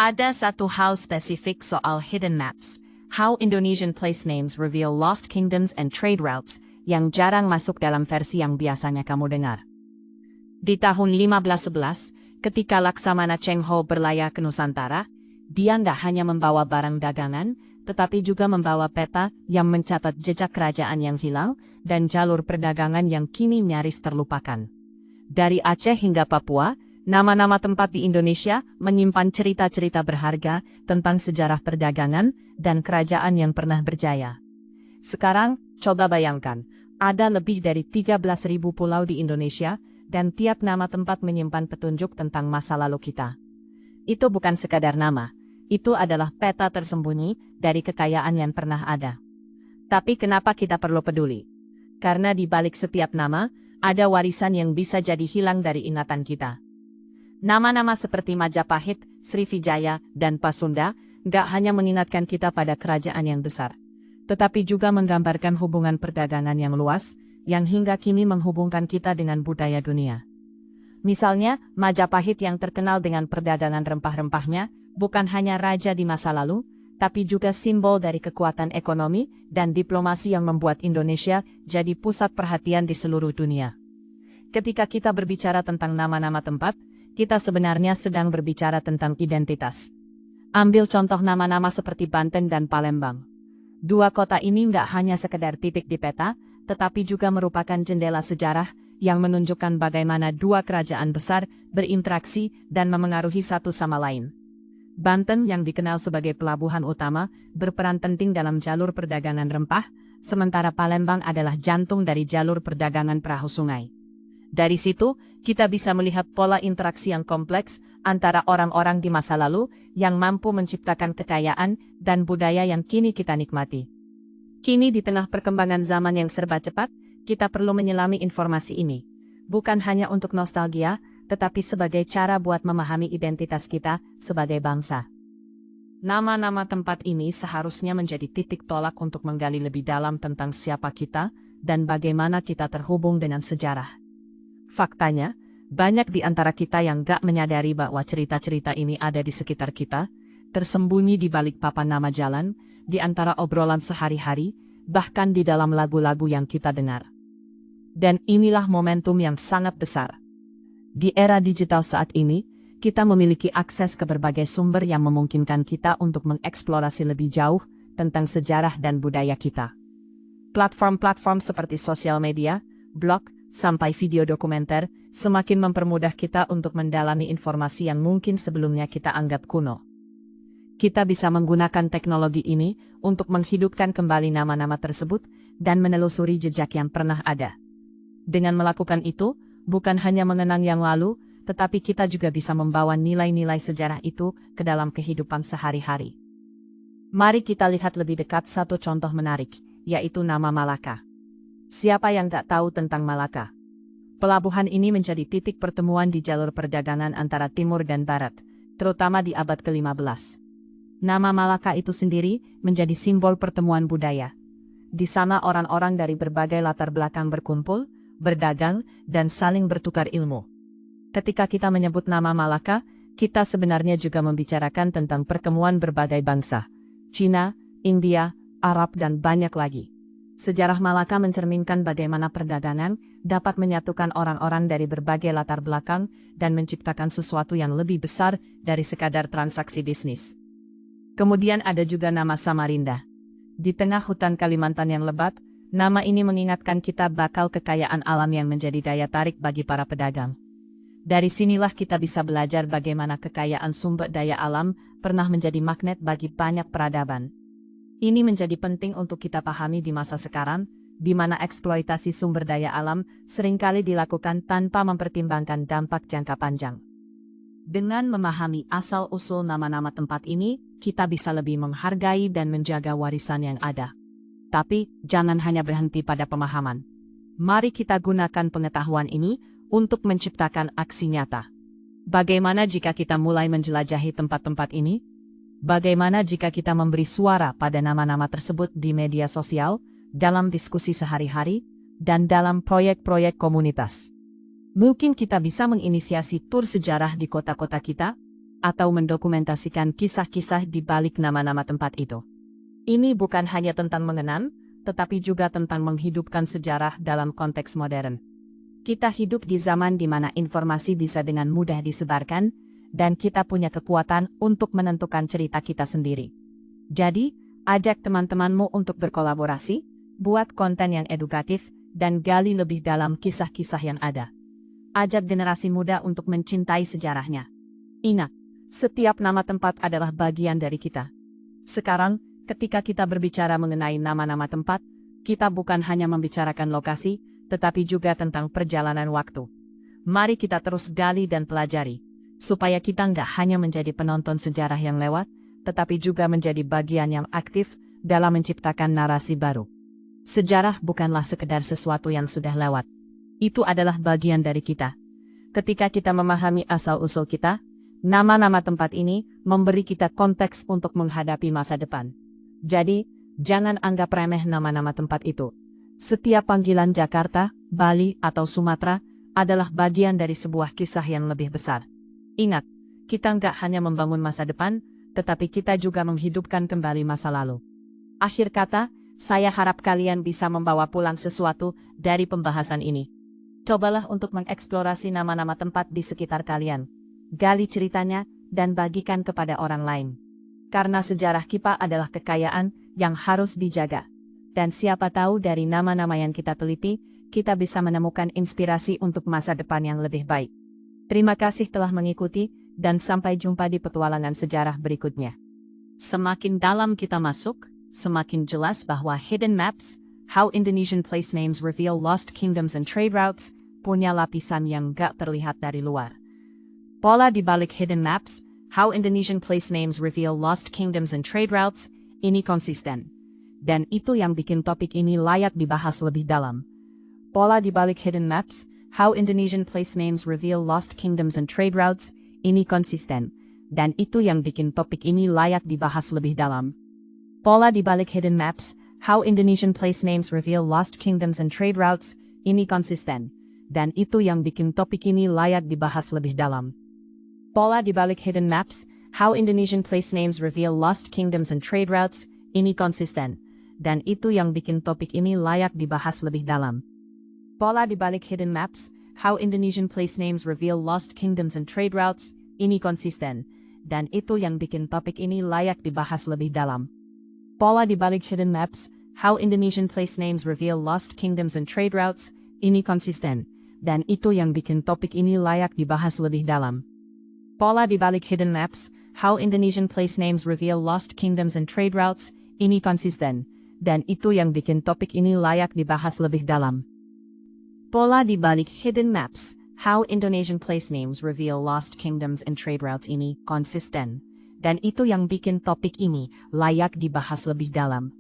Ada satu hal spesifik soal hidden maps, how Indonesian place names reveal lost kingdoms and trade routes, yang jarang masuk dalam versi yang biasanya kamu dengar. Di tahun 1511, ketika Laksamana Cheng Ho berlayar ke Nusantara, dia tidak hanya membawa barang dagangan, tetapi juga membawa peta yang mencatat jejak kerajaan yang hilang dan jalur perdagangan yang kini nyaris terlupakan. Dari Aceh hingga Papua, nama-nama tempat di Indonesia menyimpan cerita-cerita berharga tentang sejarah perdagangan dan kerajaan yang pernah berjaya. Sekarang, coba bayangkan, ada lebih dari 13.000 pulau di Indonesia, dan tiap nama tempat menyimpan petunjuk tentang masa lalu kita. Itu bukan sekadar nama, itu adalah peta tersembunyi dari kekayaan yang pernah ada. Tapi kenapa kita perlu peduli? Karena di balik setiap nama, ada warisan yang bisa jadi hilang dari ingatan kita. Nama-nama seperti Majapahit, Sriwijaya, dan Pasunda nggak hanya mengingatkan kita pada kerajaan yang besar, tetapi juga menggambarkan hubungan perdagangan yang luas, yang hingga kini menghubungkan kita dengan budaya dunia. Misalnya, Majapahit yang terkenal dengan perdagangan rempah-rempahnya, bukan hanya raja di masa lalu, tapi juga simbol dari kekuatan ekonomi dan diplomasi yang membuat Indonesia jadi pusat perhatian di seluruh dunia. Ketika kita berbicara tentang nama-nama tempat, kita sebenarnya sedang berbicara tentang identitas. Ambil contoh nama-nama seperti Banten dan Palembang. Dua kota ini nggak hanya sekedar titik di peta, tetapi juga merupakan jendela sejarah yang menunjukkan bagaimana dua kerajaan besar berinteraksi dan memengaruhi satu sama lain. Banten yang dikenal sebagai pelabuhan utama berperan penting dalam jalur perdagangan rempah, sementara Palembang adalah jantung dari jalur perdagangan perahu sungai. Dari situ, kita bisa melihat pola interaksi yang kompleks antara orang-orang di masa lalu yang mampu menciptakan kekayaan dan budaya yang kini kita nikmati. Kini di tengah perkembangan zaman yang serba cepat, kita perlu menyelami informasi ini, bukan hanya untuk nostalgia, tetapi sebagai cara buat memahami identitas kita sebagai bangsa. Nama-nama tempat ini seharusnya menjadi titik tolak untuk menggali lebih dalam tentang siapa kita dan bagaimana kita terhubung dengan sejarah. Faktanya, banyak di antara kita yang gak menyadari bahwa cerita-cerita ini ada di sekitar kita, tersembunyi di balik papan nama jalan, di antara obrolan sehari-hari, bahkan di dalam lagu-lagu yang kita dengar. Dan inilah momentum yang sangat besar. Di era digital saat ini, kita memiliki akses ke berbagai sumber yang memungkinkan kita untuk mengeksplorasi lebih jauh tentang sejarah dan budaya kita. Platform-platform seperti sosial media, blog, sampai video dokumenter, semakin mempermudah kita untuk mendalami informasi yang mungkin sebelumnya kita anggap kuno. Kita bisa menggunakan teknologi ini untuk menghidupkan kembali nama-nama tersebut dan menelusuri jejak yang pernah ada. Dengan melakukan itu, bukan hanya mengenang yang lalu, tetapi kita juga bisa membawa nilai-nilai sejarah itu ke dalam kehidupan sehari-hari. Mari kita lihat lebih dekat satu contoh menarik, yaitu nama Malaka. Siapa yang tak tahu tentang Malaka? Pelabuhan ini menjadi titik pertemuan di jalur perdagangan antara timur dan barat, terutama di abad ke-15. Nama Malaka itu sendiri menjadi simbol pertemuan budaya. Di sana orang-orang dari berbagai latar belakang berkumpul, berdagang, dan saling bertukar ilmu. Ketika kita menyebut nama Malaka, kita sebenarnya juga membicarakan tentang pertemuan berbagai bangsa, Cina, India, Arab, dan banyak lagi. Sejarah Malaka mencerminkan bagaimana perdagangan dapat menyatukan orang-orang dari berbagai latar belakang dan menciptakan sesuatu yang lebih besar dari sekadar transaksi bisnis. Kemudian ada juga nama Samarinda. Di tengah hutan Kalimantan yang lebat, nama ini mengingatkan kita bakal kekayaan alam yang menjadi daya tarik bagi para pedagang. Dari sinilah kita bisa belajar bagaimana kekayaan sumber daya alam pernah menjadi magnet bagi banyak peradaban. Ini menjadi penting untuk kita pahami di masa sekarang, di mana eksploitasi sumber daya alam seringkali dilakukan tanpa mempertimbangkan dampak jangka panjang. Dengan memahami asal-usul nama-nama tempat ini, kita bisa lebih menghargai dan menjaga warisan yang ada. Tapi, jangan hanya berhenti pada pemahaman. Mari kita gunakan pengetahuan ini untuk menciptakan aksi nyata. Bagaimana jika kita mulai menjelajahi tempat-tempat ini? Bagaimana jika kita memberi suara pada nama-nama tersebut di media sosial, dalam diskusi sehari-hari, dan dalam proyek-proyek komunitas? Mungkin kita bisa menginisiasi tur sejarah di kota-kota kita, atau mendokumentasikan kisah-kisah di balik nama-nama tempat itu. Ini bukan hanya tentang mengenang, tetapi juga tentang menghidupkan sejarah dalam konteks modern. Kita hidup di zaman di mana informasi bisa dengan mudah disebarkan, dan kita punya kekuatan untuk menentukan cerita kita sendiri. Jadi, ajak teman-temanmu untuk berkolaborasi, buat konten yang edukatif, dan gali lebih dalam kisah-kisah yang ada. Ajak generasi muda untuk mencintai sejarahnya. Ingat, setiap nama tempat adalah bagian dari kita. Sekarang, ketika kita berbicara mengenai nama-nama tempat, kita bukan hanya membicarakan lokasi, tetapi juga tentang perjalanan waktu. Mari kita terus gali dan pelajari, supaya kita nggak hanya menjadi penonton sejarah yang lewat, tetapi juga menjadi bagian yang aktif dalam menciptakan narasi baru. Sejarah bukanlah sekedar sesuatu yang sudah lewat. Itu adalah bagian dari kita. Ketika kita memahami asal-usul kita, nama-nama tempat ini memberi kita konteks untuk menghadapi masa depan. Jadi, jangan anggap remeh nama-nama tempat itu. Setiap panggilan Jakarta, Bali, atau Sumatera adalah bagian dari sebuah kisah yang lebih besar. Ingat, kita nggak hanya membangun masa depan, tetapi kita juga menghidupkan kembali masa lalu. Akhir kata, saya harap kalian bisa membawa pulang sesuatu dari pembahasan ini. Cobalah untuk mengeksplorasi nama-nama tempat di sekitar kalian. Gali ceritanya, dan bagikan kepada orang lain. Karena sejarah kita adalah kekayaan yang harus dijaga. Dan siapa tahu dari nama-nama yang kita teliti, kita bisa menemukan inspirasi untuk masa depan yang lebih baik. Terima kasih telah mengikuti, dan sampai jumpa di petualangan sejarah berikutnya. Semakin dalam kita masuk, semakin jelas bahwa Hidden Maps, How Indonesian Place Names Reveal Lost Kingdoms and Trade Routes, punya lapisan yang gak terlihat dari luar. Pola di balik Hidden Maps, How Indonesian Place Names Reveal Lost Kingdoms and Trade Routes, ini konsisten. Dan itu yang bikin topik ini layak dibahas lebih dalam. Pola di balik Hidden Maps, How Indonesian Place Names Reveal Lost Kingdoms and Trade Routes, ini konsisten. Dan itu yang bikin topik ini layak dibahas lebih dalam. Pola di balik Hidden Maps, How Indonesian Place Names Reveal Lost Kingdoms and Trade Routes, ini konsisten. Dan itu yang bikin topik ini layak dibahas lebih dalam. Pola di balik Hidden Maps, How Indonesian Place Names Reveal Lost Kingdoms and Trade Routes, ini konsisten. Dan itu yang bikin topik ini layak dibahas lebih dalam. Pola di balik Hidden Maps, How Indonesian Place Names Reveal Lost Kingdoms and Trade Routes, ini konsisten. Dan itu yang bikin topik ini layak dibahas lebih dalam. Pola di balik Hidden Maps, How Indonesian Place Names Reveal Lost Kingdoms and Trade Routes, ini konsisten. Dan itu yang bikin topik ini layak dibahas lebih dalam. Pola di balik Hidden Maps, How Indonesian Place Names Reveal Lost Kingdoms and Trade Routes, ini konsisten. Dan itu yang bikin topik ini layak dibahas lebih dalam. Pola di balik Hidden Maps, How Indonesian Place Names Reveal Lost Kingdoms and Trade Routes ini konsisten. Dan itu yang bikin topik ini layak dibahas lebih dalam.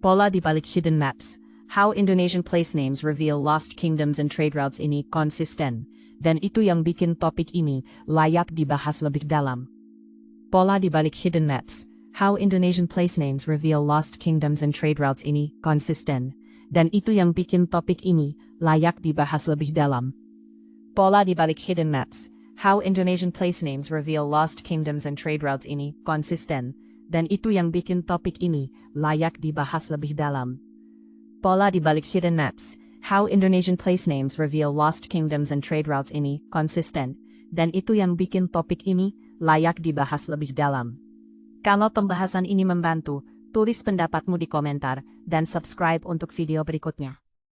Pola di balik Hidden Maps, How Indonesian Place Names Reveal Lost Kingdoms and Trade Routes ini konsisten. Dan itu yang bikin topik ini layak dibahas lebih dalam. Pola di balik Hidden Maps, How Indonesian Place Names Reveal Lost Kingdoms and Trade Routes ini konsisten. Dan itu yang bikin topik ini layak dibahas lebih dalam. Pola di balik Hidden Maps, How Indonesian Place Names Reveal Lost Kingdoms and Trade Routes ini konsisten. Dan itu yang bikin topik ini layak dibahas lebih dalam. Pola di balik Hidden Maps, How Indonesian Place Names Reveal Lost Kingdoms and Trade Routes ini konsisten. Dan itu yang bikin topik ini layak dibahas lebih dalam. Kalau pembahasan ini membantu, tulis pendapatmu di komentar, dan subscribe untuk video berikutnya.